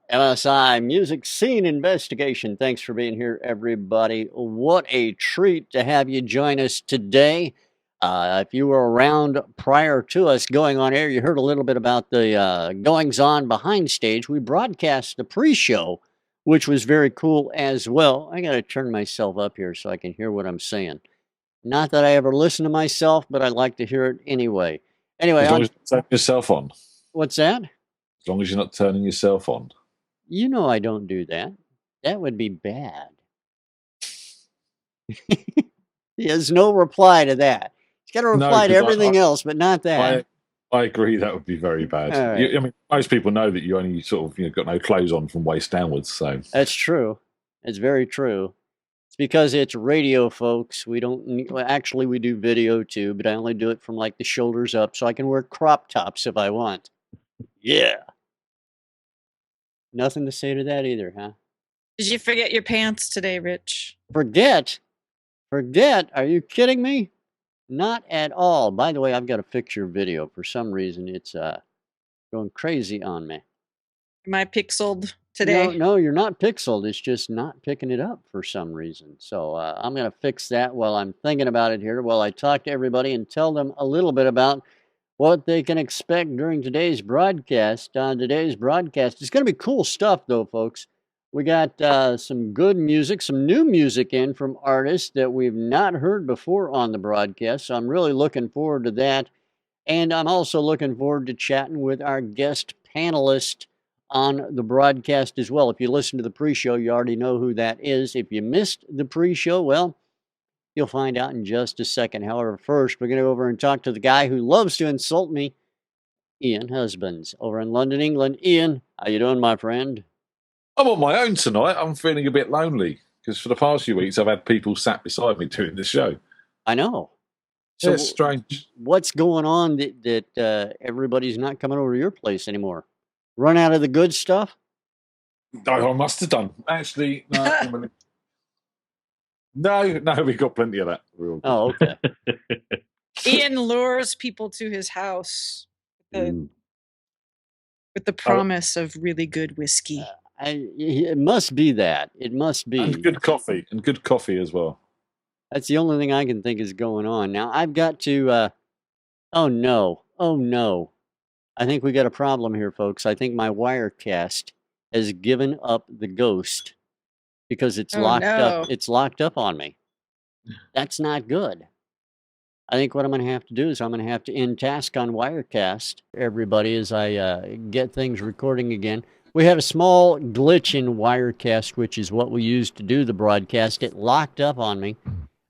MSI Music Scene Investigation. Thanks for being here, everybody. What a treat to have you join us today. If you were around prior to us going on air, you heard a little bit about the goings on behind stage. We broadcast the pre-show, which was very cool as well. I got to turn myself up here so I can hear what I'm saying. Not that I ever listen to myself, but I like to hear it anyway. Anyway, as long as you turn yourself on. What's that? As long as you're not turning yourself on. You know I don't do that. That would be bad. There's no reply to that. He's got to reply to everything else, but not that. I agree that would be very bad. Right. I mean, most people know that you only sort of got no clothes on from waist downwards. So that's true. It's very true. It's because it's radio, folks. We don't actually we do video too, but I only do it from like the shoulders up, so I can wear crop tops if I want. Yeah. Nothing to say to that either, huh? Did you forget your pants today, Rich? Forget? Are you kidding me? Not at all. By the way, I've got to fix your video. For some reason, it's going crazy on me. Am I pixeled today? No, you're not pixeled. It's just not picking it up for some reason. So I'm going to fix that while I'm thinking about it here, while I talk to everybody and tell them a little bit about what they can expect during today's broadcast. Today's broadcast is going to be cool stuff, though, folks. We got some good music, some new music in from artists that we've not heard before on the broadcast. So I'm really looking forward to that. And I'm also looking forward to chatting with our guest panelist on the broadcast as well. If you listen to the pre-show, you already know who that is. If you missed the pre-show, well, you'll find out in just a second. However, first, we're going to go over and talk to the guy who loves to insult me, Ian Husbands, over in London, England. Ian, how you doing, my friend? I'm on my own tonight. I'm feeling a bit lonely because for the past few weeks, I've had people sat beside me doing the show. I know. So it's strange. What's going on that everybody's not coming over to your place anymore? Run out of the good stuff? I must have done. Actually, no. No, we've got plenty of that. Oh, okay. Ian lures people to his house with the promise of really good whiskey. It must be that. It must be. And good coffee. And good coffee as well. That's the only thing I can think is going on. Now, I've got to... Oh, no. I think we got a problem here, folks. I think my Wirecast has given up the ghost. Because it's locked up. It's locked up on me. That's not good. I think what I'm going to have to do is I'm going to have to end task on Wirecast, everybody, as I get things recording again. We had a small glitch in Wirecast, which is what we used to do the broadcast. It locked up on me.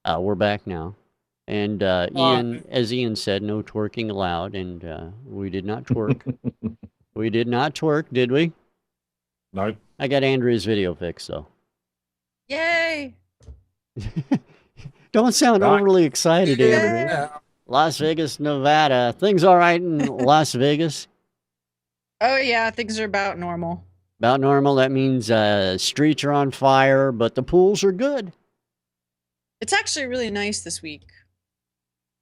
We're back now. And Ian, as Ian said, no twerking allowed. And we did not twerk. We did not twerk, did we? No. I got Andrea's video fixed, though. Yay! Don't sound overly excited, Andrea. Las Vegas, Nevada. Things all right in Las Vegas? Oh, yeah. Things are about normal. About normal. That means streets are on fire, but the pools are good. It's actually really nice this week.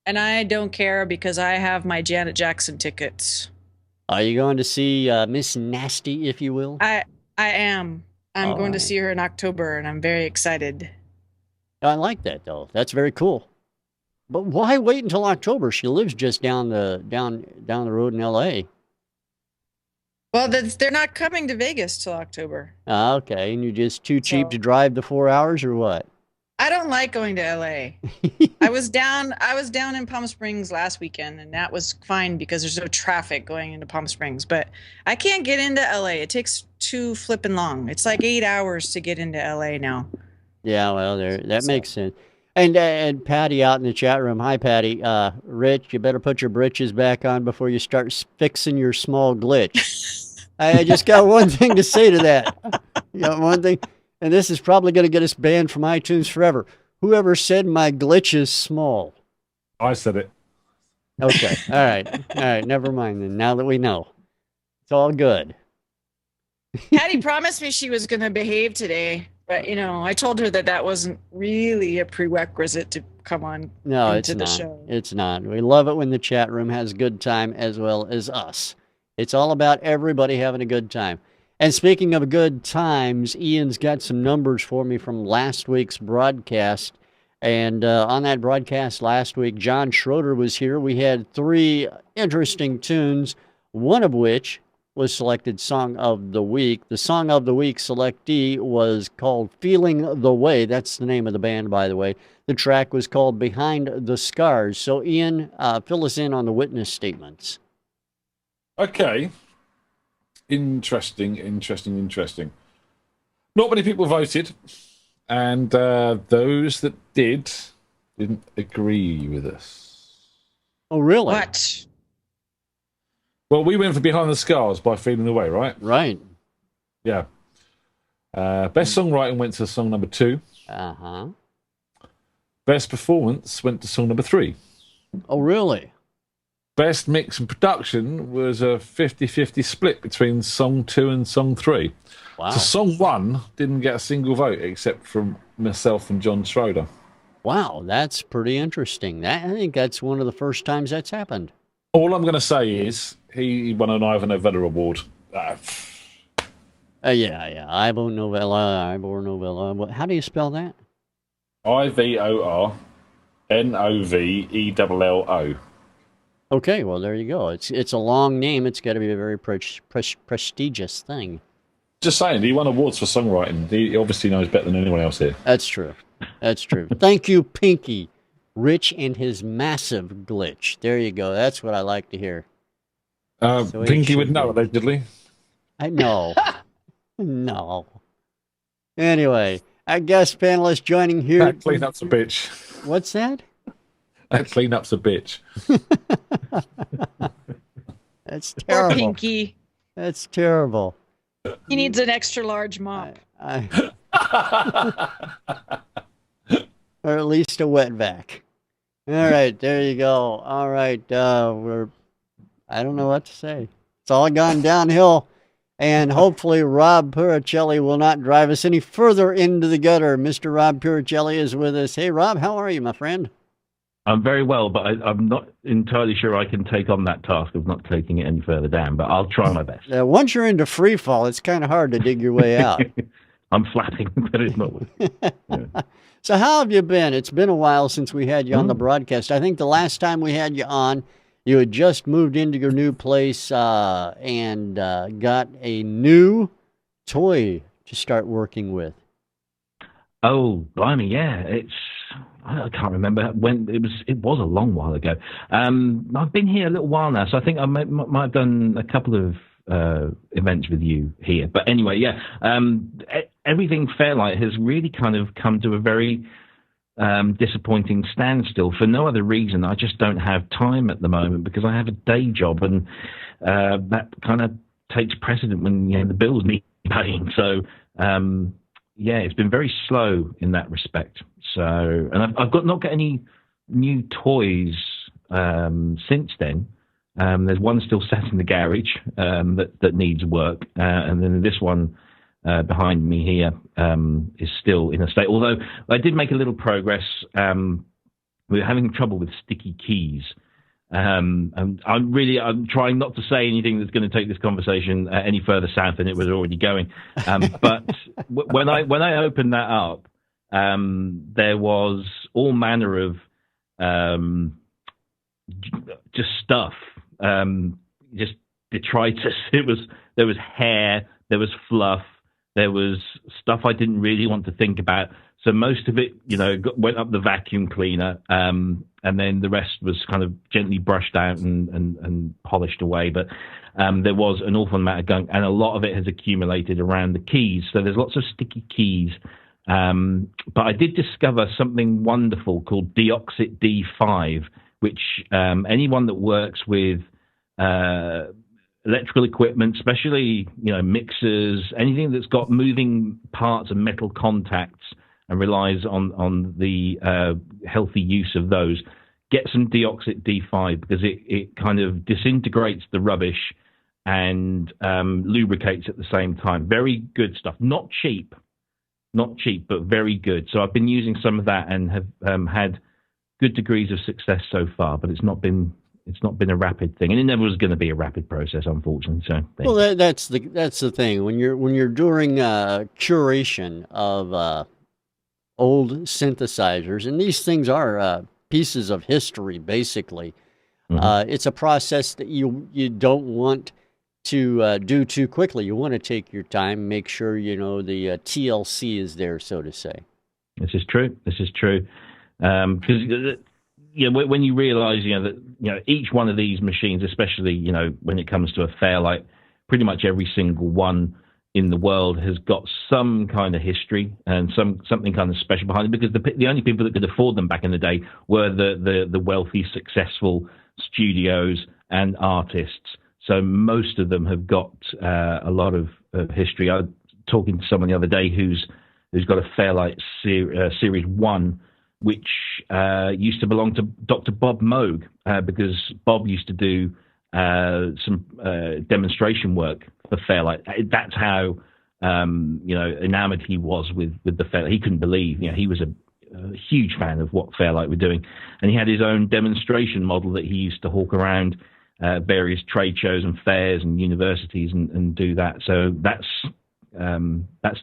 And I don't care because I have my Janet Jackson tickets. Are you going to see Miss Nasty, if you will? I am. I'm going to see her in October, and I'm very excited. I like that, though. That's very cool. But why wait until October? She lives just down the road in L.A. Well, they're not coming to Vegas till October. Okay, and you're just too cheap to drive the 4 hours, or what? I don't like going to L.A. I was down in Palm Springs last weekend, and that was fine because there's no traffic going into Palm Springs. But I can't get into L.A. It takes too flippin' long. It's like 8 hours to get into LA now. Yeah, well, that makes sense. And Patty out in the chat room. Hi, Patty. Rich, you better put your britches back on before you start fixing your small glitch. I just got one thing to say to that. You got one thing, and this is probably going to get us banned from iTunes forever. Whoever said my glitch is small? I said it. Okay. All right. Never mind then. Now that we know, it's all good. Patty promised me she was going to behave today, but I told her that wasn't really a prerequisite to come on into the show. It's not. We love it when the chat room has a good time as well as us. It's all about everybody having a good time. And speaking of good times, Ian's got some numbers for me from last week's broadcast. And on that broadcast last week, John Schroeder was here. We had 3 interesting tunes, one of which was selected Song of the Week. The Song of the Week selectee was called Feeling the Way. That's the name of the band, by the way. The track was called Behind the Scars. So, Ian, fill us in on the witness statements. Okay. Interesting. Not many people voted, and those that didn't agree with us. Oh, really? What? Well, we went for Behind the Scars by Feeling the Way, right? Right. Yeah. Best songwriting went to song number 2. Uh-huh. Best performance went to song number 3. Oh, really? Best mix and production was a 50-50 split between song 2 and song 3. Wow. So song 1 didn't get a single vote except from myself and John Schroeder. Wow, that's pretty interesting. I think that's one of the first times that's happened. All I'm going to say is he won an Ivor Novello Award. Yeah. Ivor Novello. How do you spell that? IVORNOVELLO. Okay, well, there you go. It's a long name. It's got to be a very prestigious thing. Just saying, he won awards for songwriting. He obviously knows better than anyone else here. That's true. Thank you, Pinky. Rich and his massive glitch. There you go. That's what I like to hear. So Pinky would know, allegedly. I know. No. Anyway, our guest panelist joining here. That cleanup's a bitch. What's that? That cleanup's a bitch. That's terrible. Poor Pinky. That's terrible. He needs an extra large mop. Or at least a wet vac. All right, there you go. All right, I don't know what to say. It's all gone downhill, and hopefully Rob Puricelli will not drive us any further into the gutter. Mr. Rob Puricelli is with us. Hey, Rob, how are you, my friend? I'm very well, but I'm not entirely sure I can take on that task of not taking it any further down, but I'll try my best. Once you're into free fall, it's kind of hard to dig your way out. I'm flapping, but it's not. Yeah. So how have you been? It's been a while since we had you on the broadcast. I think the last time we had you on, you had just moved into your new place and got a new toy to start working with. Oh, blimey, yeah. I can't remember when it was a long while ago. I've been here a little while now, so I think I might have done a couple of events with you here. But anyway, yeah, everything Fairlight has really kind of come to a very disappointing standstill for no other reason. I just don't have time at the moment because I have a day job, and that kind of takes precedent when the bills need paying. So yeah, it's been very slow in that respect. So, and I've not got any new toys since then. There's one still sat in the garage that needs work, and then this one behind me here is still in a state. Although I did make a little progress. We were having trouble with sticky keys, and I'm trying not to say anything that's going to take this conversation any further south than it was already going. But when I opened that up, there was all manner of just stuff. Just detritus. There was hair, there was fluff, There was stuff I didn't really want to think about. So most of it, went up the vacuum cleaner, and then the rest was kind of gently brushed out and polished away. But there was an awful amount of gunk, and a lot of it has accumulated around the keys. So there's lots of sticky keys. But I did discover something wonderful called Deoxit D5, which anyone that works with electrical equipment, especially mixers, anything that's got moving parts and metal contacts and relies on the healthy use of those, get some Deoxit D5, because it kind of disintegrates the rubbish and lubricates at the same time. Very good stuff. Not cheap, but very good. So I've been using some of that and have had good degrees of success so far, but it's not been a rapid thing, and it never was going to be a rapid process, unfortunately. So, well, that's the thing when you're doing curation of old synthesizers, and these things are pieces of history, basically. It's a process that you don't want to do too quickly. You want to take your time, make sure the TLC is there, so to say. This is true. Because when you realize that each one of these machines, especially when it comes to a Fairlight, pretty much every single one in the world has got some kind of history and something kind of special behind it, because the only people that could afford them back in the day were the wealthy, successful studios and artists. So most of them have got a lot of history. I was talking to someone the other day who's got a Fairlight Series 1, which used to belong to Dr. Bob Moog, because Bob used to do some demonstration work for Fairlight. That's how enamored he was with the Fairlight. He couldn't believe, he was a huge fan of what Fairlight were doing, and he had his own demonstration model that he used to hawk around various trade shows and fairs and universities and do that. So that's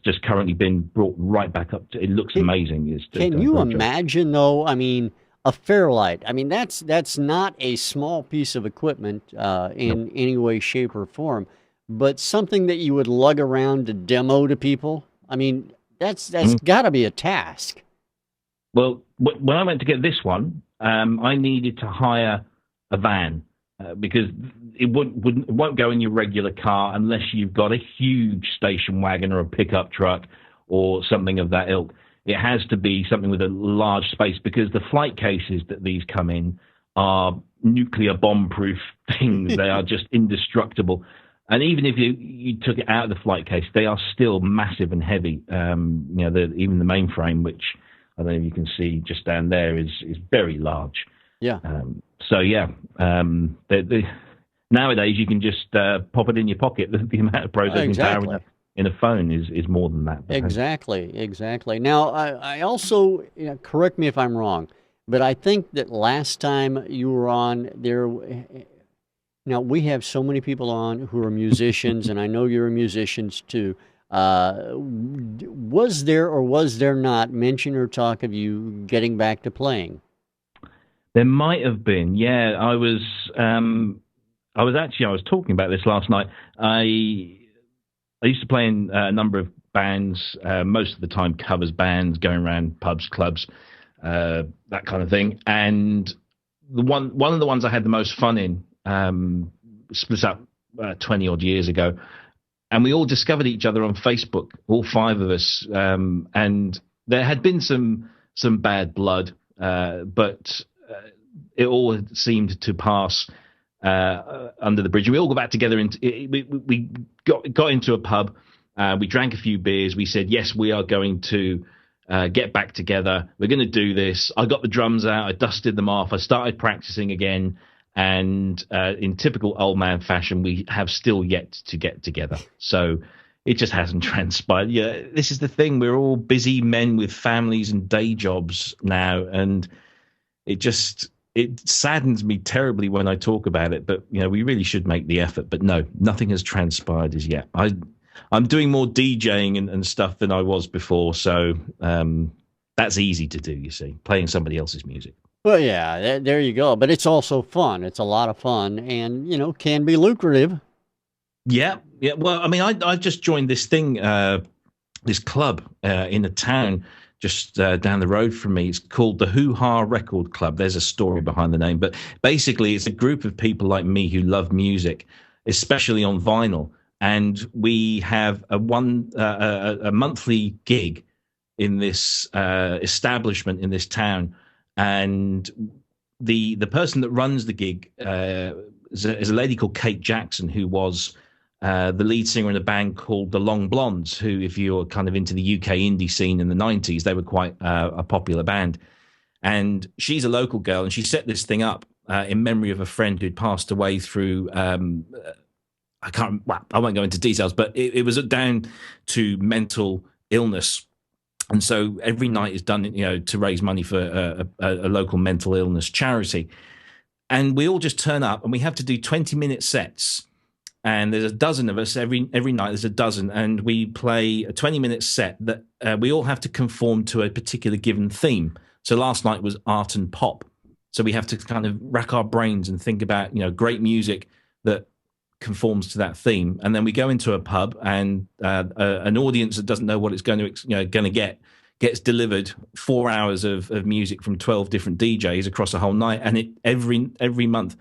just currently been brought right back up. It looks amazing. Can you imagine, though? I mean, a Fairlight. I mean, that's not a small piece of equipment in any way, shape, or form, but something that you would lug around to demo to people. I mean, that's got to be a task. Well, when I went to get this one, I needed to hire a van because it won't go in your regular car unless you've got a huge station wagon or a pickup truck or something of that ilk. It has to be something with a large space, because the flight cases that these come in are nuclear bomb-proof things. They are just indestructible. And even if you took it out of the flight case, they are still massive and heavy. Even the mainframe, which I don't know if you can see just down there, is very large. Yeah. Nowadays you can just pop it in your pocket. The amount of processing power in a phone is more than that. Exactly. Now, I also, correct me if I'm wrong, but I think that last time you were on there, now we have so many people on who are musicians, and I know you're musicians too. Was there or was there not mention or talk of you getting back to playing? There might have been. Yeah, I was talking about this last night. I used to play in a number of bands, most of the time covers bands, going around pubs, clubs, that kind of thing. And one of the ones I had the most fun in split up 20 odd years ago, and we all discovered each other on Facebook, all five of us. And there had been some bad blood, but it all seemed to pass under the bridge. We all got back together. We got into a pub. We drank a few beers. We said, yes, we are going to get back together. We're going to do this. I got the drums out. I dusted them off. I started practicing again. And in typical old man fashion, we have still yet to get together. So it just hasn't transpired. Yeah, this is the thing. We're all busy men with families and day jobs now. And it saddens me terribly when I talk about it. But, we really should make the effort. But no, nothing has transpired as yet. I'm doing more DJing and stuff than I was before. So that's easy to do, you see, playing somebody else's music. Well, yeah, there you go. But it's also fun. It's a lot of fun and, can be lucrative. Yeah. Well, I mean, I just joined this thing this club in a town just down the road from me. It's called the Hoo Ha Record Club. There's a story behind the name, but basically it's a group of people like me who love music, especially on vinyl. And we have a monthly gig in this establishment in this town. And the person that runs the gig is a lady called Kate Jackson, who was the lead singer in a band called the Long Blondes, who, if you're kind of into the UK indie scene in the 90s, they were quite a popular band. And she's a local girl, and she set this thing up in memory of a friend who'd passed away through, I won't go into details, but it was down to mental illness. And so every night is done, to raise money for a local mental illness charity. And we all just turn up, and we have to do 20-minute sets. And there's a dozen of us every night. There's a dozen, and we play a 20-minute set that we all have to conform to a particular given theme. So last night was art and pop. So we have to kind of rack our brains and think about great music that conforms to that theme. And then we go into a pub, and an audience that doesn't know what it's going to get gets delivered 4 hours of music from 12 different DJs across a whole night. And every month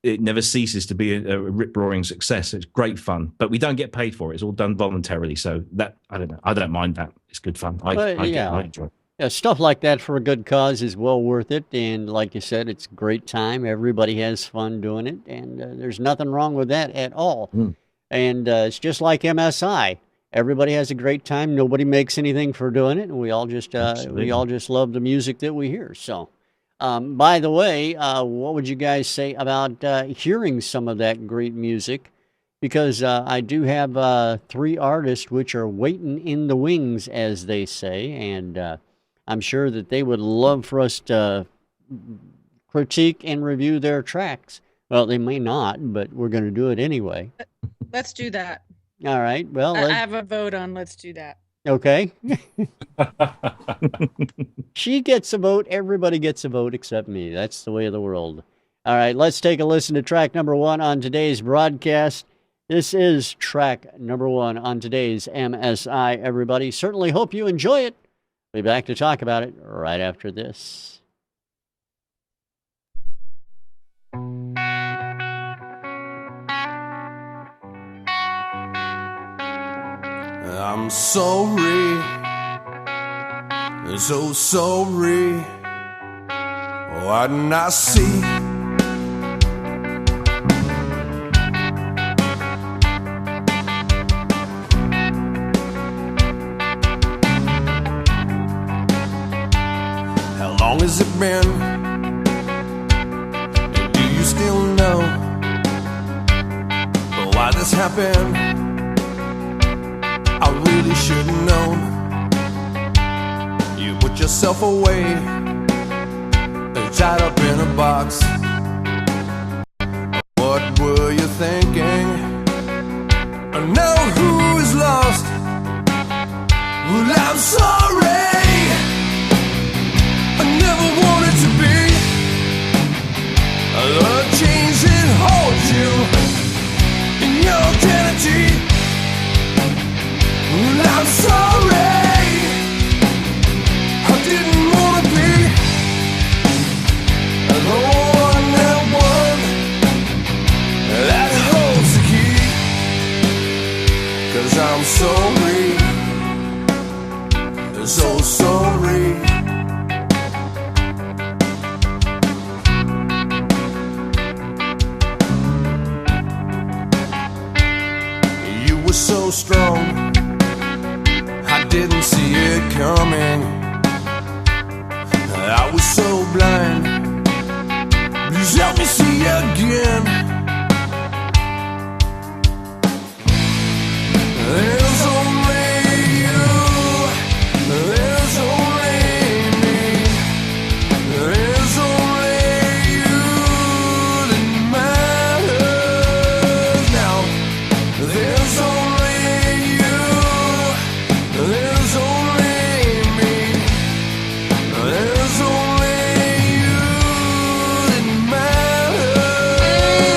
it never ceases to be a rip-roaring success. It's great fun, but we don't get paid for it. It's all done voluntarily. So that, I don't know. I don't mind that. It's good fun. I enjoy it. Yeah, stuff like that for a good cause is well worth it. And like you said, it's a great time. Everybody has fun doing it. And there's nothing wrong with that at all. And it's just like MSI. Everybody has a great time. Nobody makes anything for doing it. And we all just love the music that we hear. So, by the way, what would you guys say about hearing some of that great music? Because I do have 3 artists which are waiting in the wings, as they say. And I'm sure that they would love for us to critique and review their tracks. Well, they may not, but we're going to do it anyway. Let's do that. All right. Well, I have a vote on let's do that. Okay. She gets a vote. Everybody gets a vote except me. That's the way of the world. All right. Let's take a listen to track number 1 on today's broadcast. This is track number 1 on today's MSI, everybody. Certainly hope you enjoy it. We'll be back to talk about it right after this. I'm sorry, so sorry. What didn't I see? How long has it been? And do you still know why this happened? I really should have known. You put yourself away, tied up in a box. What were you thinking? I know who is lost. Well, I'm sorry. I never wanted to be the chains that hold you in your identity. Well, I'm sorry, I didn't want to be the one that holds the key. 'Cause I'm sorry, so sorry. You were so strong, I didn't see it coming. I was so blind. Please help me see again. There's only you. There's only me. There's only you that matters now. There's only you. There's only me. There's only you that matters.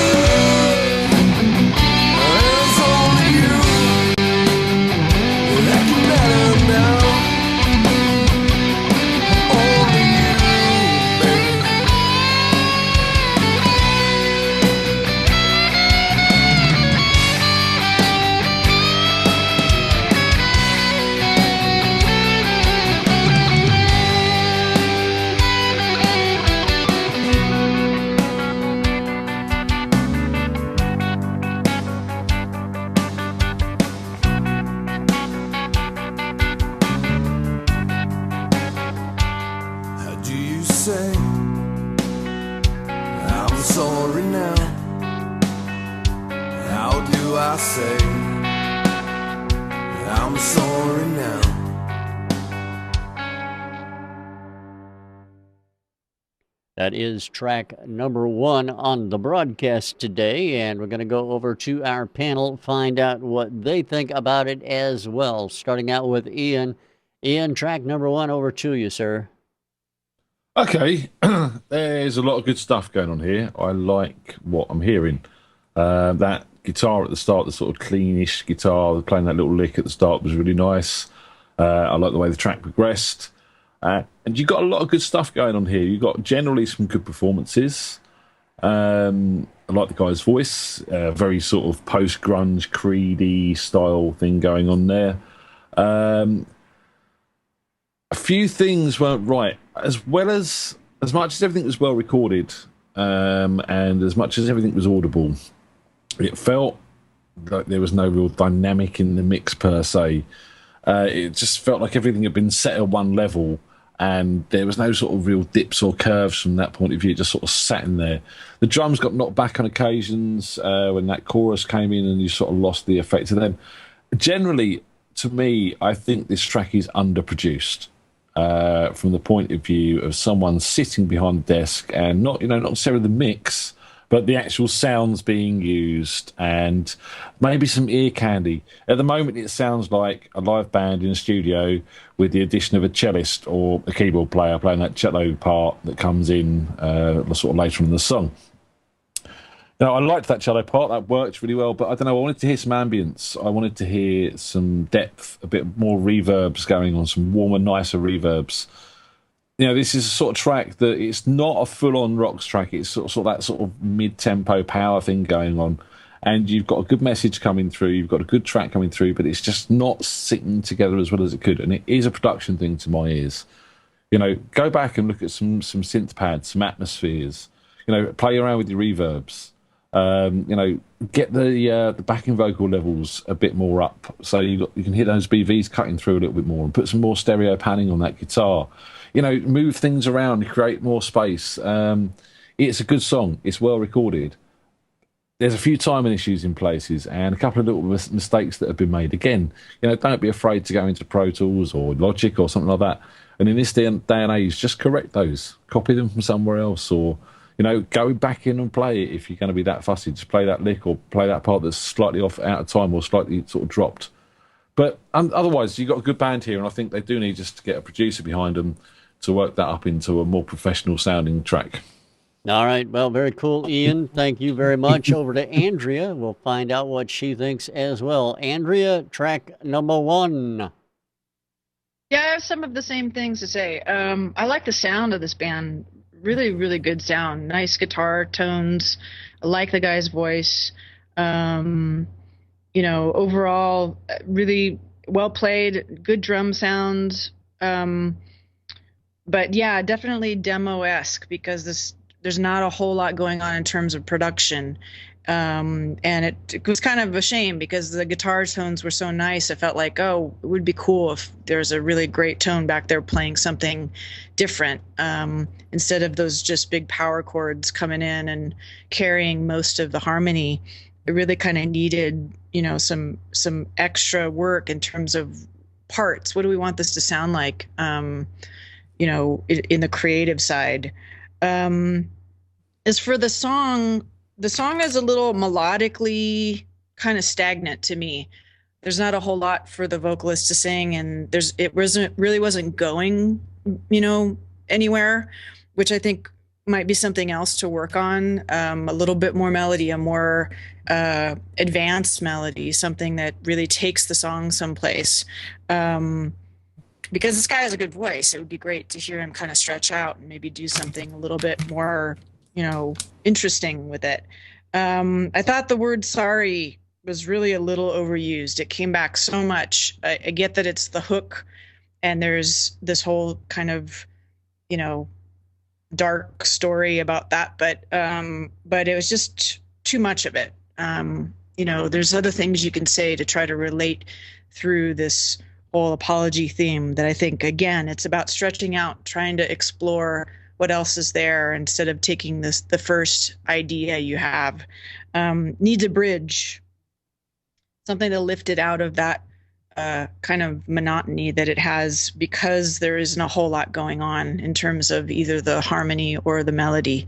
That is track number 1 on the broadcast today, and we're going to go over to our panel, find out what they think about it as well. Starting out with Ian. Ian, track number 1, over to you, sir. Okay, there's a lot of good stuff going on here. I like what I'm hearing. That guitar at the start, the sort of cleanish guitar, playing that little lick at the start was really nice. I like the way the track progressed. And you've got a lot of good stuff going on here. You've got generally some good performances. I like the guy's voice. Very sort of post-grunge, Creedy style thing going on there. A few things weren't right. As much as everything was well recorded, and as much as everything was audible, it felt like there was no real dynamic in the mix per se. It just felt like everything had been set at one level, and there was no sort of real dips or curves from that point of view. It just sort of sat in there. The drums got knocked back on occasions when that chorus came in, and you sort of lost the effect of them. Generally, to me, I think this track is underproduced from the point of view of someone sitting behind the desk, and not necessarily the mix, but the actual sounds being used, and maybe some ear candy. At the moment, it sounds like a live band in a studio with the addition of a cellist or a keyboard player playing that cello part that comes in sort of later in the song. Now, I liked that cello part. That worked really well, but I don't know, I wanted to hear some ambience. I wanted to hear some depth, a bit more reverbs going on, some warmer, nicer reverbs. This is a sort of track that it's not a full-on rocks track. It's sort of that sort of mid-tempo power thing going on. And you've got a good message coming through. You've got a good track coming through, but it's just not sitting together as well as it could. And it is a production thing to my ears. Go back and look at some synth pads, some atmospheres. Play around with your reverbs. Get the backing vocal levels a bit more up, so you can hear those BVs cutting through a little bit more, and put some more stereo panning on that guitar. Move things around, create more space. It's a good song. It's well recorded. There's a few timing issues in places, and a couple of little mistakes that have been made. Again, don't be afraid to go into Pro Tools or Logic or something like that. And in this day and age, just correct those. Copy them from somewhere else, or go back in and play it if you're going to be that fussy. Just play that lick or play that part that's slightly off out of time or slightly sort of dropped. But otherwise, you've got a good band here, and I think they do need just to get a producer behind them to work that up into a more professional sounding track. All right. Well, very cool, Ian. Thank you very much. Over to Andrea. We'll find out what she thinks as well. Andrea, track number 1. Yeah, I have some of the same things to say. I like the sound of this band. Really, really good sound. Nice guitar tones. I like the guy's voice. Overall, really well played. Good drum sounds. But yeah, definitely demo-esque, because there's not a whole lot going on in terms of production. And it was kind of a shame, because the guitar tones were so nice. I felt like, it would be cool if there's a really great tone back there playing something different, instead of those just big power chords coming in and carrying most of the harmony. It really kind of needed, some extra work in terms of parts. What do we want this to sound like, in the creative side? As for the song is a little melodically kind of stagnant to me. There's not a whole lot for the vocalist to sing, and it wasn't going, anywhere, which I think might be something else to work on. A little bit more melody, a more advanced melody, something that really takes the song someplace. Because this guy has a good voice. It would be great to hear him kind of stretch out and maybe do something a little bit more, interesting with it. I thought the word sorry was really a little overused. It came back so much. I get that it's the hook, and there's this whole kind of, dark story about that, but it was just too much of it. There's other things you can say to try to relate through this whole apology theme that I think, again, it's about stretching out, trying to explore what else is there instead of taking the first idea you have. Needs a bridge, something to lift it out of that kind of monotony that it has because there isn't a whole lot going on in terms of either the harmony or the melody.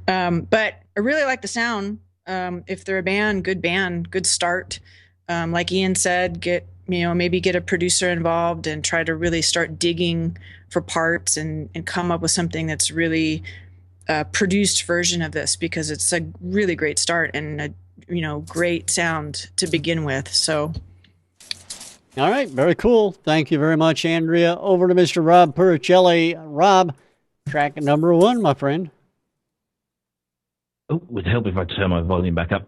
But I really like the sound. If they're a band, good start. Like Ian said, maybe get a producer involved and try to really start digging for parts and come up with something that's really a produced version of this, because it's a really great start and a great sound to begin with. So. All right, very cool. Thank you very much, Andrea. Over to Mr. Rob Puricelli. Rob, track number 1, my friend. Oh, it would help if I turn my volume back up.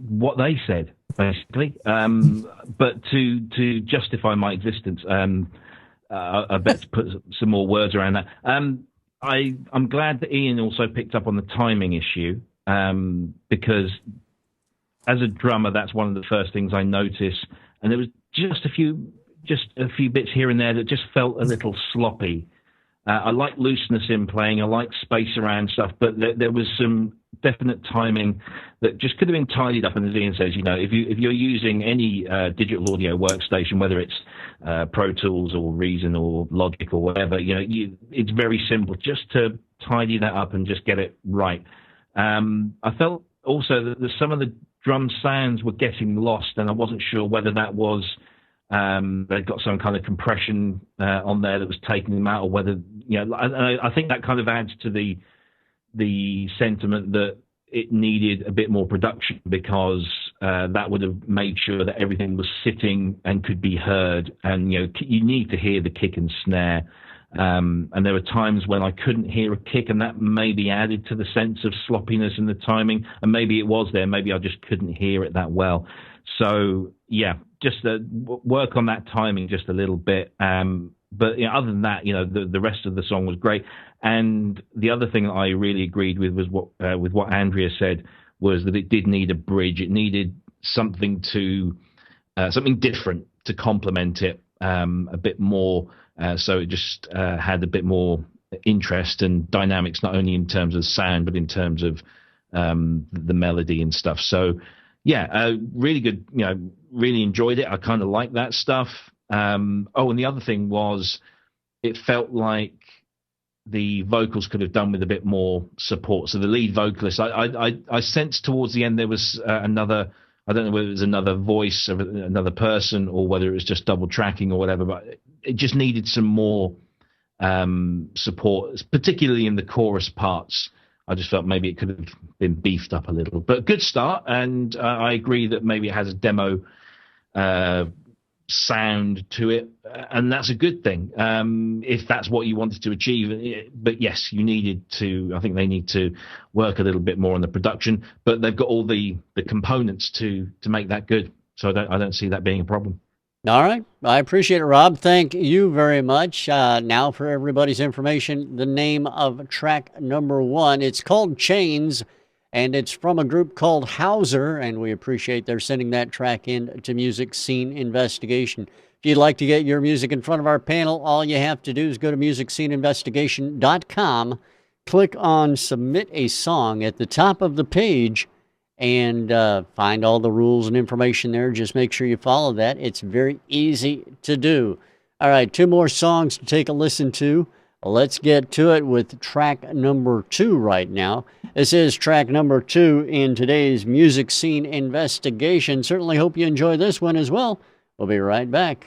What they said, basically. But to justify my existence, I bet to put some more words around that. I'm glad that Ian also picked up on the timing issue, because as a drummer, that's one of the first things I notice. And there was just a few bits here and there that just felt a little sloppy. I like looseness in playing. I like space around stuff, but there was some definite timing that just could have been tidied up. And as Ian says, if you're using any digital audio workstation, whether it's Pro Tools or Reason or Logic or whatever, it's very simple just to tidy that up and just get it right. I felt also that some of the drum sounds were getting lost, and I wasn't sure whether that was they'd got some kind of compression on there that was taking them out, or whether I think that kind of adds to the sentiment that it needed a bit more production, because that would have made sure that everything was sitting and could be heard. And you need to hear the kick and snare. And there were times when I couldn't hear a kick, and that maybe added to the sense of sloppiness in the timing. And maybe it was there, maybe I just couldn't hear it that well. So yeah, just work on that timing just a little bit. But other than that, the rest of the song was great. And the other thing that I really agreed with was what Andrea said, was that it did need a bridge. It needed something different to complement it a bit more. So it just had a bit more interest and dynamics, not only in terms of sound, but in terms of the melody and stuff. So yeah, really good. Really enjoyed it. I kind of like that stuff. And the other thing was, it felt like the vocals could have done with a bit more support. So the lead vocalist, I sensed towards the end there was another. I don't know whether it was another voice of another person or whether it was just double tracking or whatever, but it just needed some more support, particularly in the chorus parts. I just felt maybe it could have been beefed up a little. But good start, and I agree that maybe it has a demo sound to it, and that's a good thing if that's what you wanted to achieve. But yes, I think they need to work a little bit more on the production, but they've got all the components to make that good, so I don't see that being a problem. All right, I appreciate it, Rob. Thank you very much. Now for everybody's information, the name of track number 1, it's called Chains, and it's from a group called Howser, and we appreciate their sending that track in to Music Scene Investigation. If you'd like to get your music in front of our panel, all you have to do is go to musicsceneinvestigation.com, click on Submit a Song at the top of the page, and find all the rules and information there. Just make sure you follow that. It's very easy to do. All right, 2 more songs to take a listen to. Let's get to it with track number 2 right now. This is track number 2 in today's Music Scene Investigation. Certainly hope you enjoy this one as well. We'll be right back.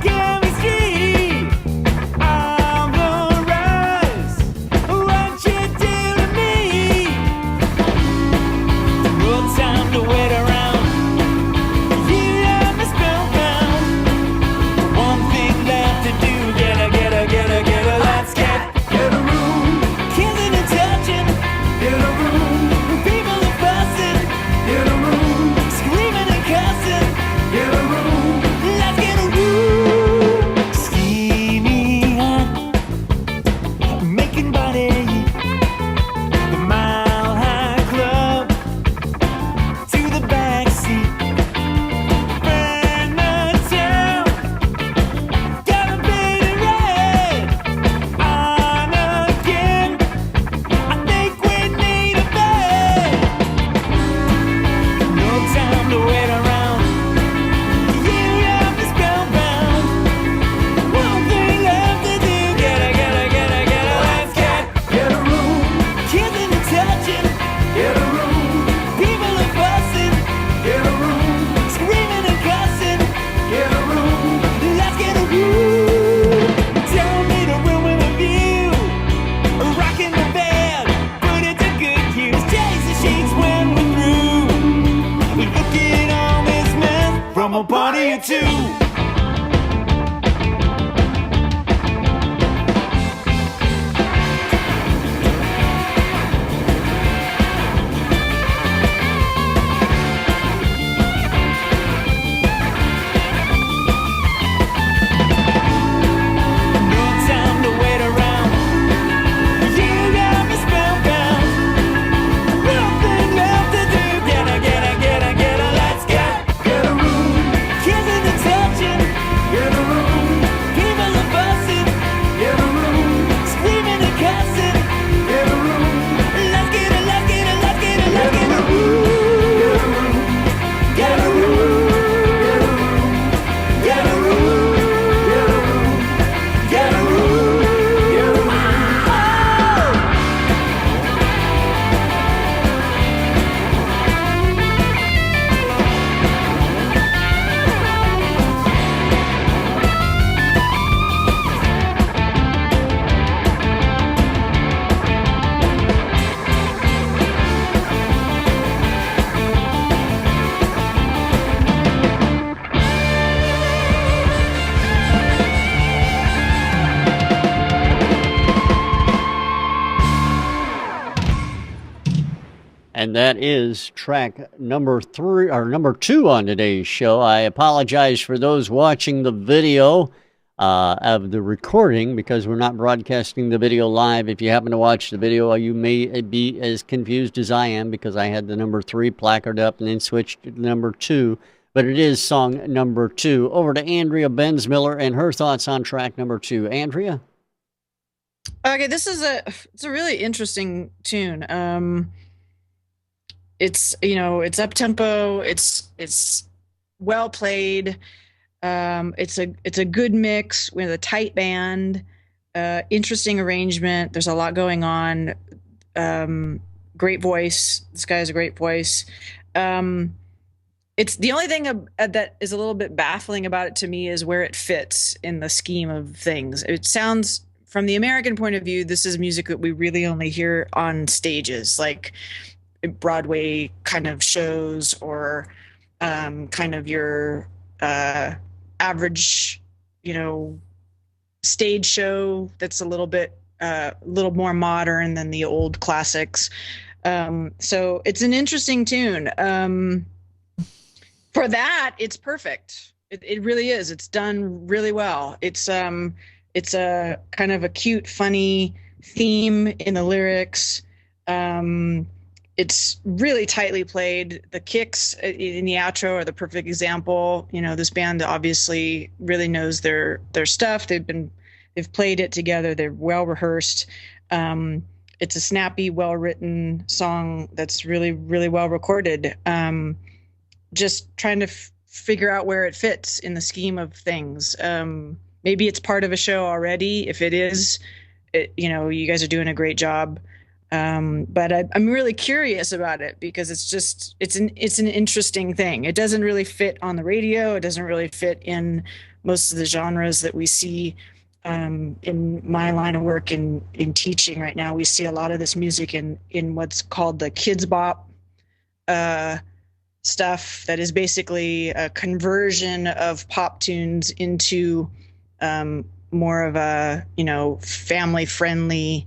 Chemistry, I'm the rise. What you do? you too. And that is track number 3 or number 2 on today's show. I apologize for those watching the video of the recording because we're not broadcasting the video live. If you happen to watch the video, you may be as confused as I am because I had the number 3 placard up and then switched to number 2. But it is song number 2. Over to Andrea Bensmiller and her thoughts on track number 2. Andrea? Okay, it's a really interesting tune. It's it's up tempo. It's well played. It's a good mix with a tight band. Interesting arrangement. There's a lot going on. Great voice. This guy has a great voice. It's the only thing that is a little bit baffling about it to me is where it fits in the scheme of things. It sounds, from the American point of view, this is music that we really only hear on stages, like Broadway kind of shows or kind of your average, stage show that's a little more modern than the old classics. So it's an interesting tune. For that, it's perfect. It really is. It's done really well. It's a kind of a cute, funny theme in the lyrics. It's really tightly played. The kicks in the outro are the perfect example. This band obviously really knows their stuff. They've played it together. They're well rehearsed. It's a snappy, well-written song that's really, really well recorded. Just trying to figure out where it fits in the scheme of things. Maybe it's part of a show already. If it is, you guys are doing a great job. But I'm really curious about it because it's an interesting thing. It doesn't really fit on the radio. It doesn't really fit in most of the genres that we see in my line of work in teaching right now. We see a lot of this music in what's called the kids bop stuff that is basically a conversion of pop tunes into more of a family friendly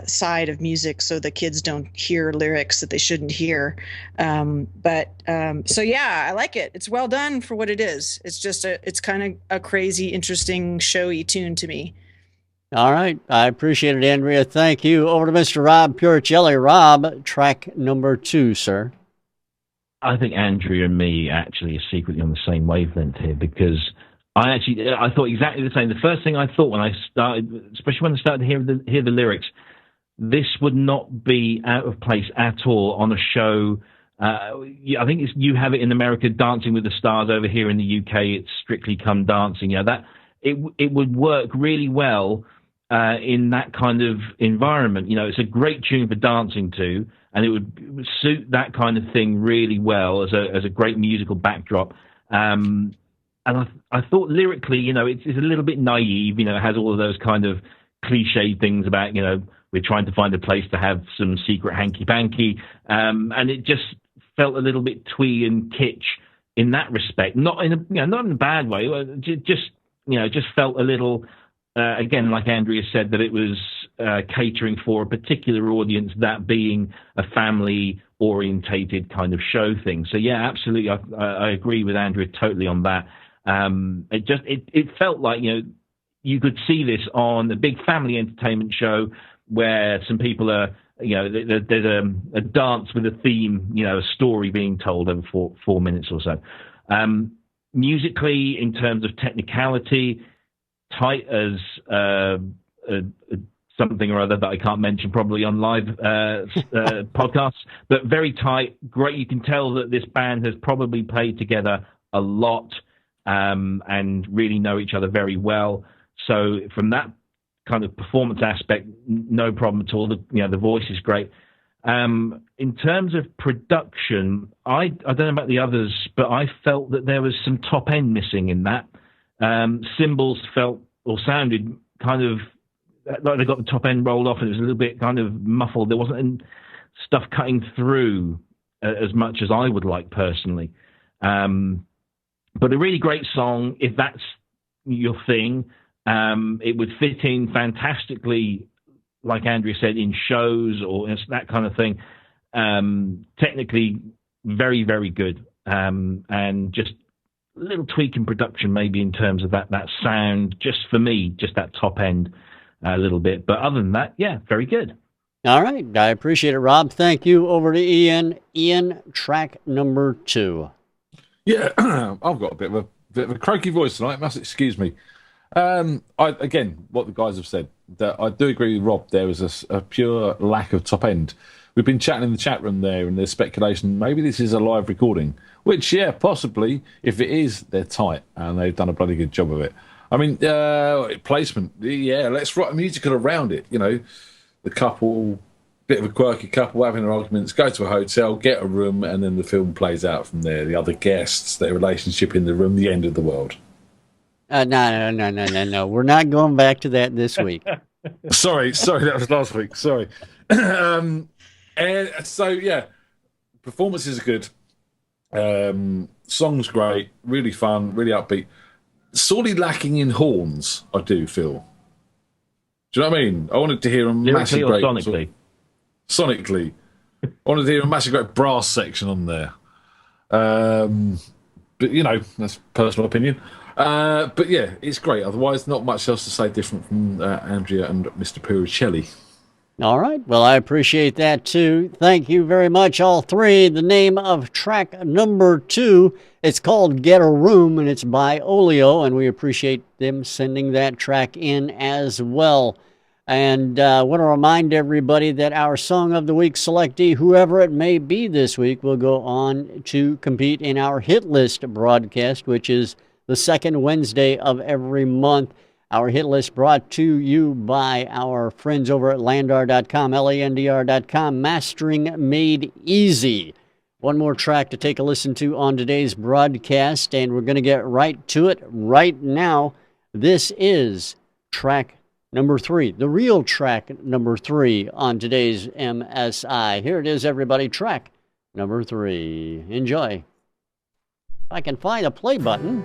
side of music, so the kids don't hear lyrics that they shouldn't hear. So yeah, I like it. It's well done for what it is. It's just it's kind of a crazy, interesting, showy tune to me. All right. I appreciate it, Andrea. Thank you. Over to Mr. Rob Puricelli. Rob, track number 2, sir. I think Andrea and me actually are secretly on the same wavelength here because I thought exactly the same. The first thing I thought when I started, especially when I started to hear the lyrics, this would not be out of place at all on a show. I think you have it in America, Dancing with the Stars. Over here in the UK, it's Strictly Come Dancing. That it would work really well in that kind of environment. It's a great tune for dancing to, and it would suit that kind of thing really well as a great musical backdrop. And I thought lyrically, it's a little bit naive. It has all of those kind of cliche things about, we're trying to find a place to have some secret hanky-panky. And it just felt a little bit twee and kitsch in that respect. Not in a bad way. Just felt a little. Again, like Andrea said, that it was catering for a particular audience, that being a family-orientated kind of show thing. So yeah, absolutely, I agree with Andrea totally on that. It felt like you could see this on a big family entertainment show where some people are, there's a dance with a theme, a story being told over 4 minutes or so. Musically, in terms of technicality, tight as something or other that I can't mention probably on live podcasts, but very tight, great. You can tell that this band has probably played together a lot and really know each other very well. So from that kind of performance aspect, no problem at all. The voice is great. In terms of production, I don't know about the others, but I felt that there was some top end missing in that. Cymbals felt or sounded kind of like they got the top end rolled off, and it was a little bit kind of muffled. There wasn't stuff cutting through as much as I would like personally. But a really great song, if that's your thing. It would fit in fantastically, like Andrea said, in shows or that kind of thing. Technically, very, very good. And just a little tweak in production, maybe in terms of that sound, just for me, just that top end a little bit. But other than that, yeah, very good. All right. I appreciate it, Rob. Thank you. Over to Ian. Ian, track number 2. Yeah, I've got a bit of a croaky voice tonight. Must excuse me. Again, what the guys have said, that I do agree with Rob. There was a pure lack of top end. We've been chatting in the chat room there, and there's speculation maybe this is a live recording, which, yeah, possibly. If it is, they're tight, and they've done a bloody good job of it. I mean, placement, yeah, let's write a musical around it. The couple, bit of a quirky couple having their arguments, go to a hotel, get a room, and then the film plays out from there. The other guests, their relationship in the room, the end of the world. No. We're not going back to that this week. Sorry, that was last week. Sorry. And so, yeah, performances are good. Song's great, really fun, really upbeat. Sorely lacking in horns, I do feel. Do you know what I mean? I wanted to hear a massive great... sonically? Sonically. I wanted to hear a massive great brass section on there. But, that's personal opinion. But yeah, it's great. Otherwise, not much else to say different from Andrea and Mr. Puricelli. All right. Well, I appreciate that too. Thank you very much, all three. The name of track number 2, it's called Get a Room, and it's by Olio, and we appreciate them sending that track in as well. And I want to remind everybody that our Song of the Week selectee, whoever it may be this week, will go on to compete in our Hit List broadcast, which is the second Wednesday of every month. Our hit list brought to you by our friends over at Landr.com, LANDR.com, Mastering Made Easy. One more track to take a listen to on today's broadcast, and we're going to get right to it right now. This is track number 3, the real track number 3 on today's MSI. Here it is, everybody, track number 3. Enjoy. If I can find a play button.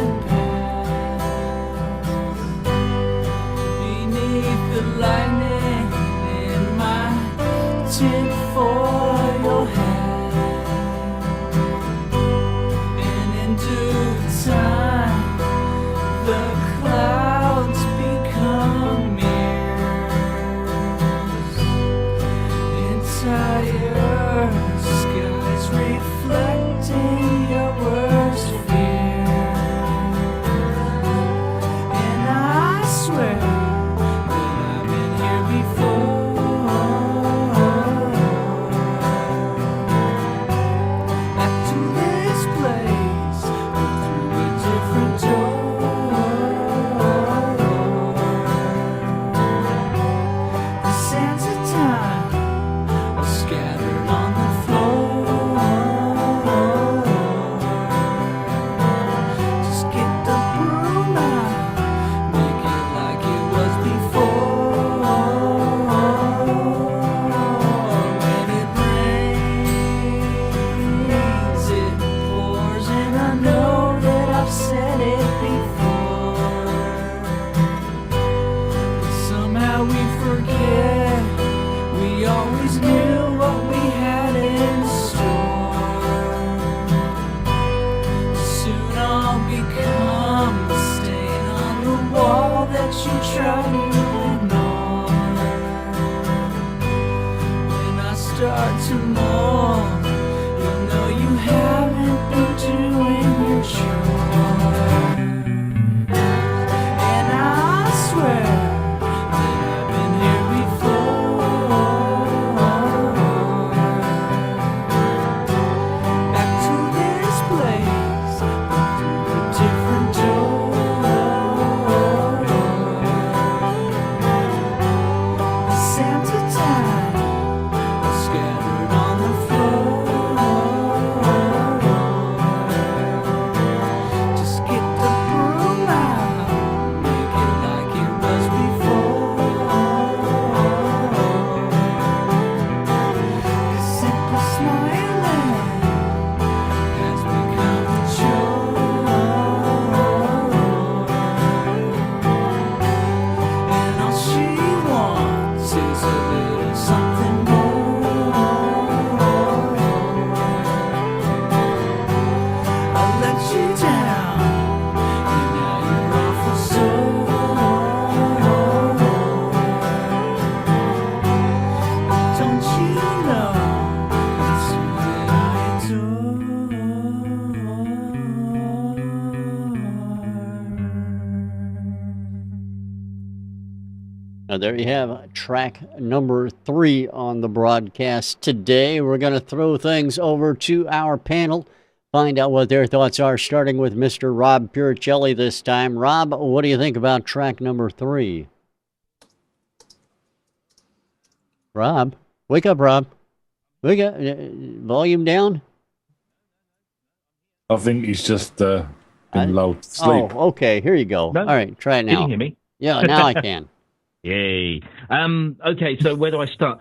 and pass beneath the lightning in my tinfoil hat, and in due time the clouds become mirrors, entire skies reflecting your worst fear. And I swear that I've been here before. Back to this place, but through a different door. The sands of time are scattered on the floor. Just get the broom out, make it like it was before. When it rains, it pours, and I know that I've said it before. But somehow we forget we always knew what we had in store. Soon I'll become the stain on the wall that you try to ignore. When I start to mourn, you'll know you haven't been doing your chore. And I swear that I've been here before. Back to this place, but through a different door. The sands of time are scattered on the floor. Just get the broom out, make it like it was before. The simple smiling has become a chore, and all she wants is a little something more. I let you down, and now you're awful sore. Don't you know it's you that I adore? Now, there you have track number 3 on the broadcast today. We're going to throw things over to our panel, find out what their thoughts are, starting with Mr. Rob Puricelli this time. Rob, what do you think about track number 3? Rob, wake up, Rob. Wake up. Volume down? I think he's just been lulled to Oh, sleep. okay. Here you go. No. All right, try it Can you now. hear me? Yeah, now I can. Yay. Okay, so where do I start?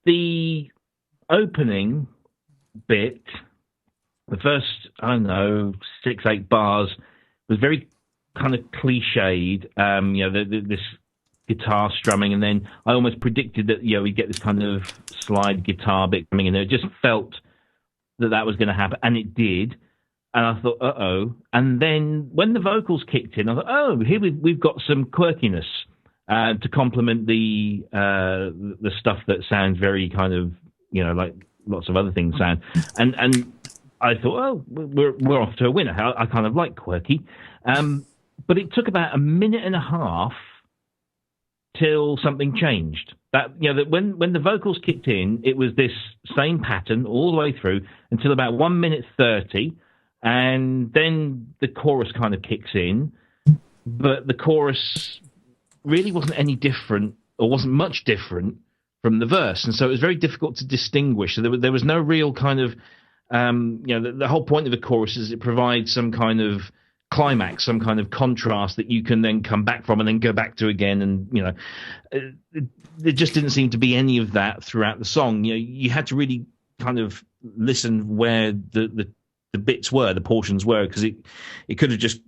The opening bit, the first, I don't know, 6-8 bars was very kind of cliched. This guitar strumming, and then I almost predicted that, we get this kind of slide guitar bit coming in there. It just felt that was going to happen, and it did. And I thought, uh-oh. And then when the vocals kicked in, I thought, oh, here we've got some quirkiness to complement the stuff that sounds very kind of, like lots of other things sound. And I thought, oh, we're off to a winner. I kind of like quirky. But it took about a minute and a half till something changed. That when the vocals kicked in, it was this same pattern all the way through until about 1 minute 30, and then the chorus kind of kicks in. But the chorus really wasn't any different, or wasn't much different from the verse, and so it was very difficult to distinguish. So there was no real kind of the whole point of the chorus is it provides some kind of climax, some kind of contrast that you can then come back from and then go back to again, and there just didn't seem to be any of that throughout the song. You had to really kind of listen where the the bits were, the portions were, because it could have just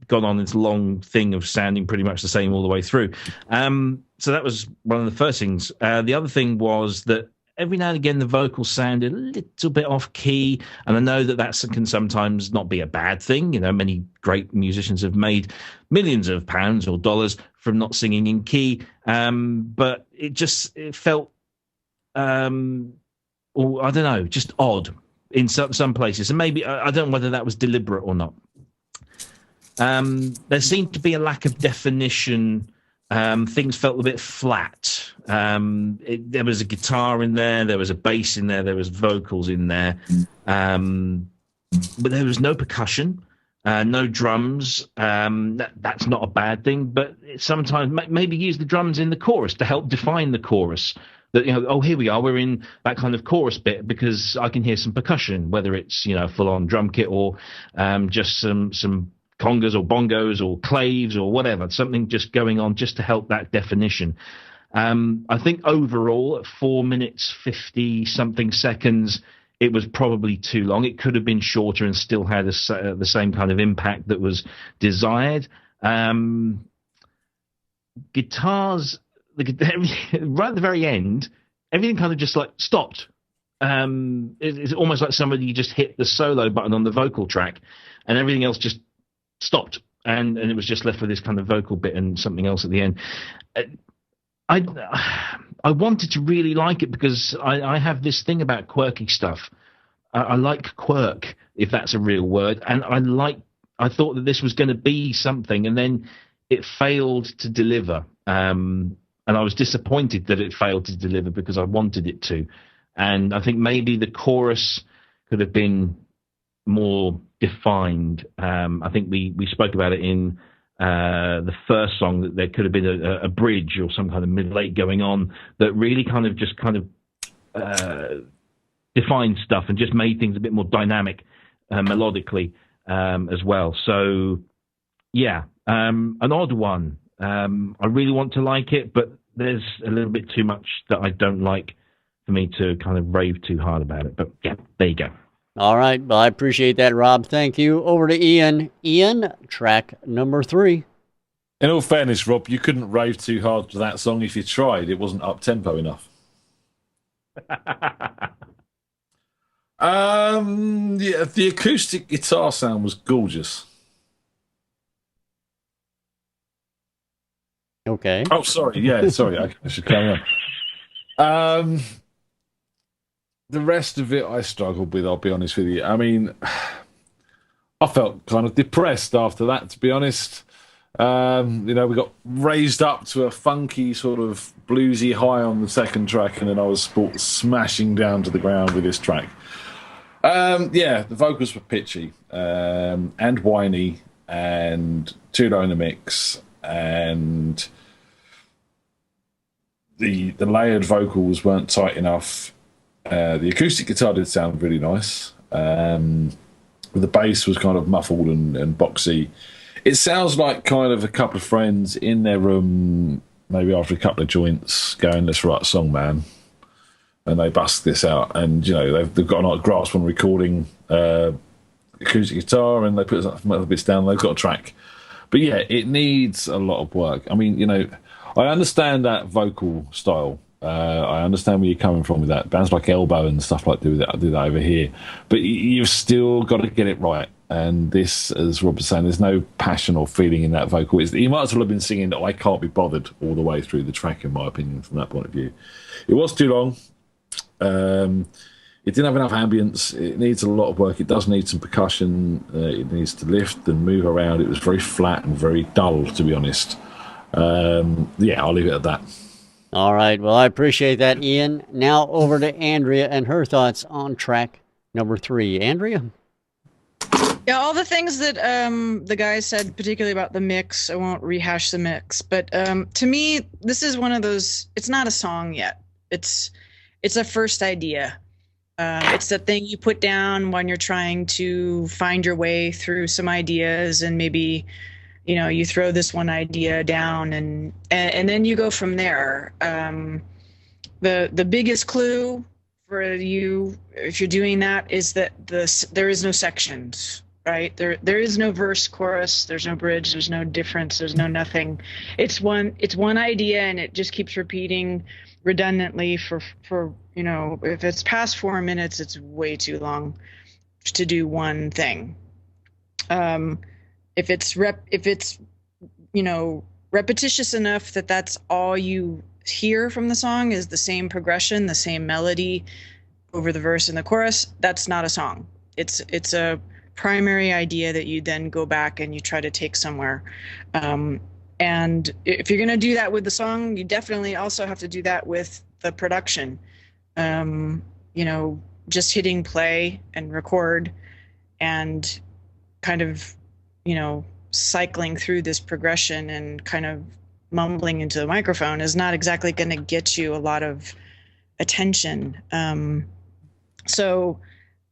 gone on this long thing of sounding pretty much the same all the way through. So that was one of the first things. The other thing was that every now and again the vocals sounded a little bit off key, and I know that can sometimes not be a bad thing. You know, many great musicians have made millions of pounds or dollars from not singing in key, but it felt, or I don't know, just odd in some places, and maybe I don't know whether that was deliberate or not. There seemed to be a lack of definition. Things felt a bit flat. There was a guitar in there was a bass in there was vocals in there, but there was no percussion, no drums. That's not a bad thing, but sometimes maybe use the drums in the chorus to help define the chorus. That, you know, oh, here we are, we're in that kind of chorus bit, because I can hear some percussion, whether it's, you know, full on drum kit or just some congas or bongos or claves or whatever, something just going on just to help that definition. I think overall at 4 minutes 50 something seconds, it was probably too long. It could have been shorter and still had the same kind of impact that was desired. Guitars, right at the very end, everything kind of just like stopped. It's almost like somebody just hit the solo button on the vocal track and everything else just stopped, and it was just left with this kind of vocal bit and something else at the end. I wanted to really like it because I have this thing about quirky stuff. I like quirk, if that's a real word, and I thought that this was going to be something, and then it failed to deliver. And I was disappointed that it failed to deliver because I wanted it to. And I think maybe the chorus could have been more defined. I think we spoke about it in the first song, that there could have been a bridge or some kind of middle eight going on that really kind of defined stuff and just made things a bit more dynamic melodically as well. So yeah, an odd one. I really want to like it, but there's a little bit too much that I don't like for me to kind of rave too hard about it. But yeah, there you go. All right. Well, I appreciate that, Rob. Thank you. Over to Ian. Ian, track number 3. In all fairness, Rob, you couldn't rave too hard to that song if you tried. It wasn't up-tempo enough. Yeah, the acoustic guitar sound was gorgeous. Okay. Oh, sorry. Yeah, sorry. I should carry on. The rest of it I struggled with, I'll be honest with you. I mean, I felt kind of depressed after that, to be honest. You know, we got raised up to a funky sort of bluesy high on the second track, and then I was smashing down to the ground with this track. Yeah, the vocals were pitchy and whiny and too low in the mix, and the layered vocals weren't tight enough. The acoustic guitar did sound really nice. The bass was kind of muffled and boxy. It sounds like kind of a couple of friends in their room, maybe after a couple of joints, going, let's write a song, man. And they bust this out. And, you know, they've got a grasp on recording acoustic guitar, and they put some other bits down. They've got a track. But, yeah, it needs a lot of work. I mean, you know, I understand that vocal style. I understand where you're coming from with that. Bands like Elbow and stuff like do that over here. But you've still got to get it right. And this, as Rob was saying, there's no passion or feeling in that vocal. He might as well have been singing I Can't Be Bothered all the way through the track, in my opinion, from that point of view. It was too long. It didn't have enough ambience. It needs a lot of work. It does need some percussion. It needs to lift and move around. It was very flat and very dull, to be honest. Yeah, I'll leave it at that. All right. Well, I appreciate that, Ian. Now over to Andrea and her thoughts on track number 3. Andrea? Yeah, all the things that the guys said, particularly about the mix, I won't rehash the mix. But to me, this is one of those, it's not a song yet. It's a first idea. It's the thing you put down when you're trying to find your way through some ideas, and maybe, you know, you throw this one idea down and then you go from there. The biggest clue for you, if you're doing that, is that there is no sections, right? There is no verse, chorus. There's no bridge. There's no difference. There's no nothing. It's one idea, and it just keeps repeating redundantly for if it's past 4 minutes, it's way too long to do one thing. If it's repetitious enough that that's all you hear from the song is the same progression, the same melody over the verse and the chorus, that's not a song. It's a primary idea that you then go back and you try to take somewhere. And if you're going to do that with the song, you definitely also have to do that with the production. Just hitting play and record and kind of, cycling through this progression and kind of mumbling into the microphone is not exactly going to get you a lot of attention. So,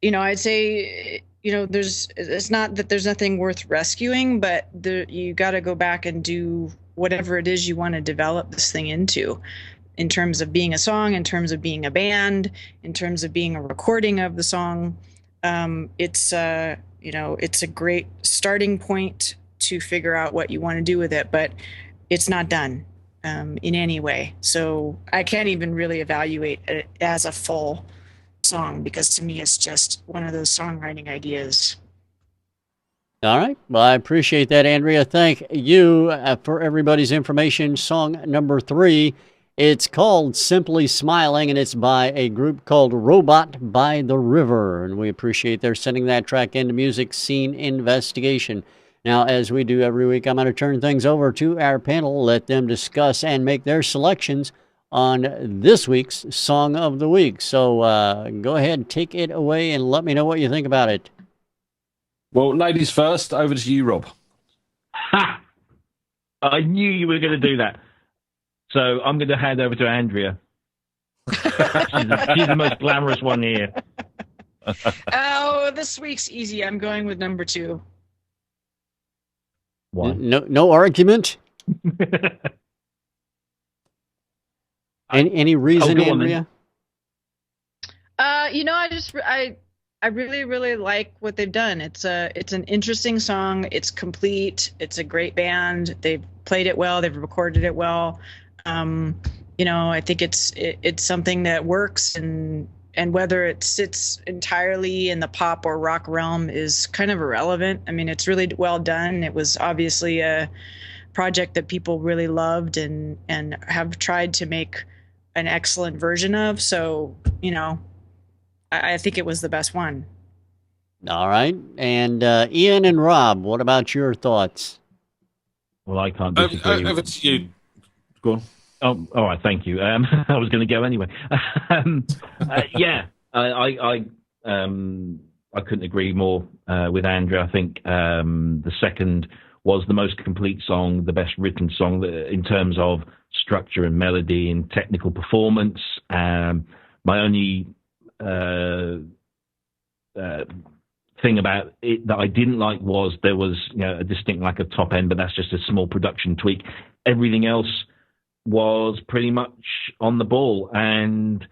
I'd say, it's not that there's nothing worth rescuing, but you got to go back and do whatever it is you want to develop this thing into, in terms of being a song, in terms of being a band, in terms of being a recording of the song. It's a great starting point to figure out what you want to do with it, but it's not done in any way. So I can't even really evaluate it as a full song, because to me it's just one of those songwriting ideas. All right. Well, I appreciate that, Andrea. Thank you for everybody's information. Song number 3. It's called Simply Smiling, and it's by a group called Robot by the River. And we appreciate their sending that track into Music Scene Investigation. Now, as we do every week, I'm going to turn things over to our panel, let them discuss and make their selections on this week's Song of the Week. So go ahead, take it away, and let me know what you think about it. Well, ladies first, over to you, Rob. Ha! I knew you were going to do that. So I'm going to hand over to Andrea. She's the most glamorous one here. Oh, this week's easy. I'm going with number 2. Why? No argument? Any reason, Andrea? I really, really like what they've done. It's an interesting song. It's complete. It's a great band. They've played it well. They've recorded it well. I think it's something that works, and whether it sits entirely in the pop or rock realm is kind of irrelevant. I mean, it's really well done. It was obviously a project that people really loved and have tried to make an excellent version of. So, I think it was the best one. All right. And Ian and Rob, what about your thoughts? Well, I can't disagree. Over to you. Go on. Oh, all right. Thank you. I was going to go anyway. Yeah, I couldn't agree more with Andrea. I think the second was the most complete song, the best written song in terms of structure and melody and technical performance. My only thing about it that I didn't like was there was a distinct lack of top end, but that's just a small production tweak. Everything else was pretty much on the ball, and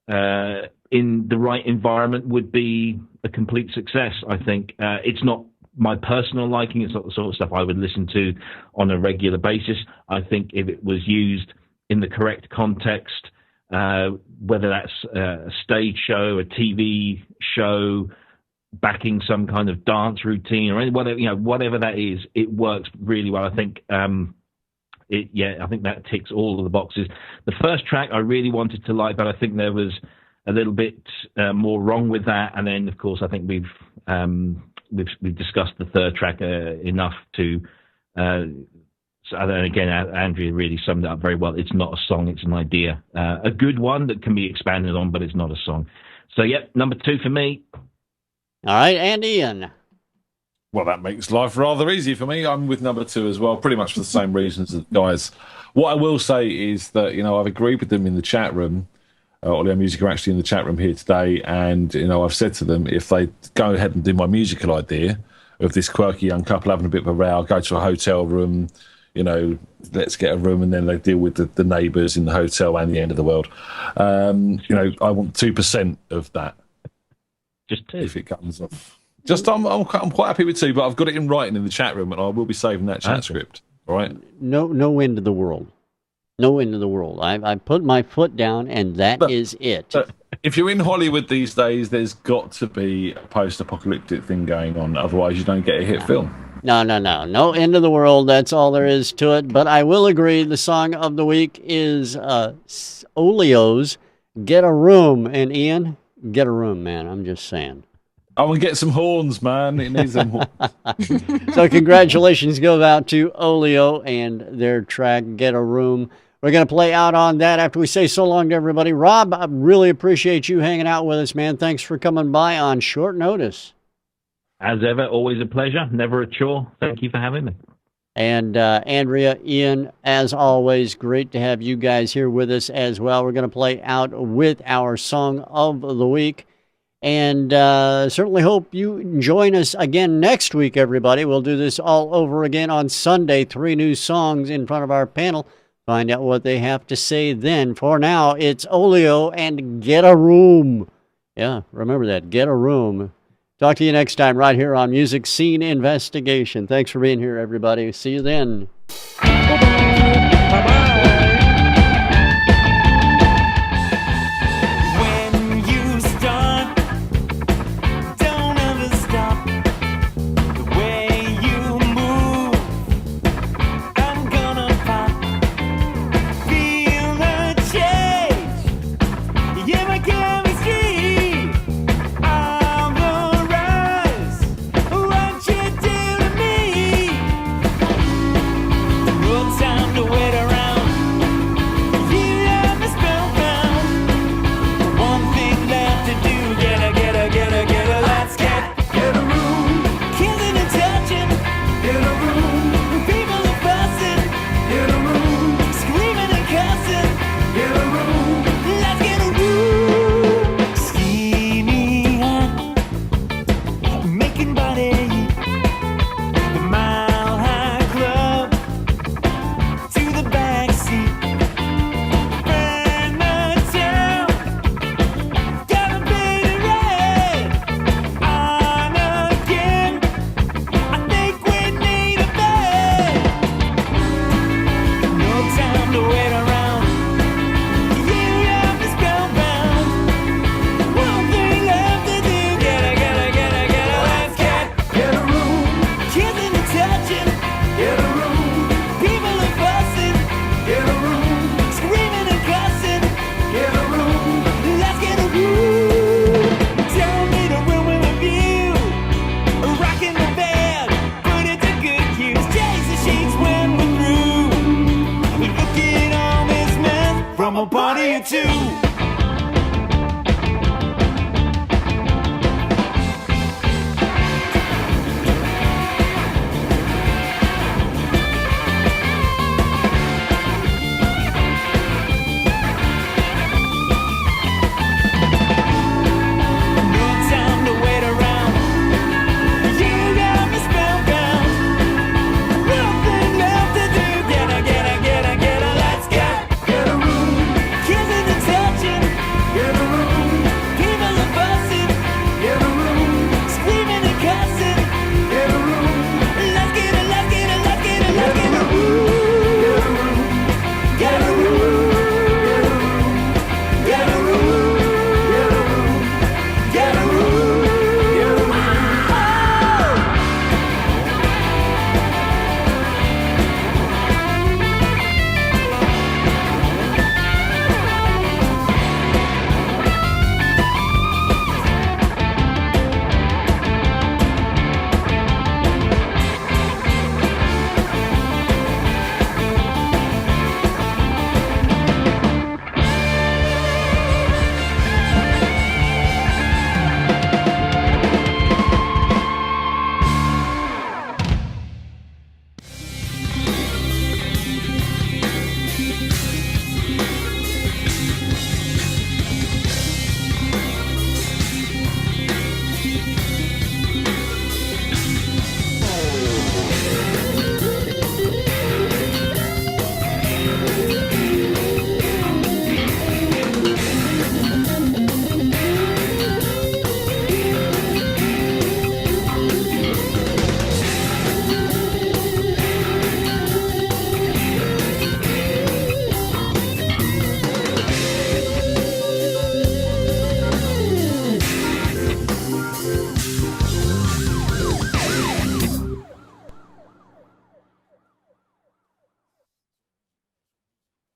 in the right environment would be a complete success. I think it's not my personal liking. It's not the sort of stuff I would listen to on a regular basis. I think if it was used in the correct context, whether that's a stage show, a TV show, backing some kind of dance routine or whatever that is, it works really well. I think I think that ticks all of the boxes. The first track I really wanted to like, but I think there was a little bit more wrong with that. And then, of course, I think we've discussed the third track enough to. So then again, Andrea really summed it up very well. It's not a song; it's an idea, a good one that can be expanded on, but it's not a song. So, number 2 for me. All right, and Ian. Well, that makes life rather easy for me. I'm with number 2 as well, pretty much for the same reasons as the guys. What I will say is that, I've agreed with them in the chat room. Olio Music are actually in the chat room here today. And, I've said to them, if they go ahead and do my musical idea of this quirky young couple having a bit of a row, go to a hotel room, you know, let's get a room, and then they deal with the neighbours in the hotel and the end of the world. You know, I want 2% of that. Just 2. If it comes off. Just I'm quite happy with 2, but I've got it in writing in the chat room, and I will be saving that chat script. All right. No end of the world. No end of the world. I put my foot down, and that is it. But if you're in Hollywood these days, there's got to be a post-apocalyptic thing going on. Otherwise, you don't get a hit film. No. No end of the world. That's all there is to it. But I will agree, the song of the week is Olio's Get a Room. And Ian, get a room, man. I'm just saying. I'm going to get some horns, man. It needs them horns. So congratulations go out to Olio and their track, Get a Room. We're going to play out on that after we say so long to everybody. Rob, I really appreciate you hanging out with us, man. Thanks for coming by on short notice. As ever, always a pleasure. Never a chore. Thank you for having me. And Andrea, Ian, as always, great to have you guys here with us as well. We're going to play out with our song of the week. And certainly hope you join us again next week, everybody. We'll do this all over again on Sunday. 3 new songs in front of our panel. Find out what they have to say then. For now, it's Olio and Get a Room. Yeah, remember that. Get a Room. Talk to you next time right here on Music Scene Investigation. Thanks for being here, everybody. See you then. Bye-bye. From a party or two.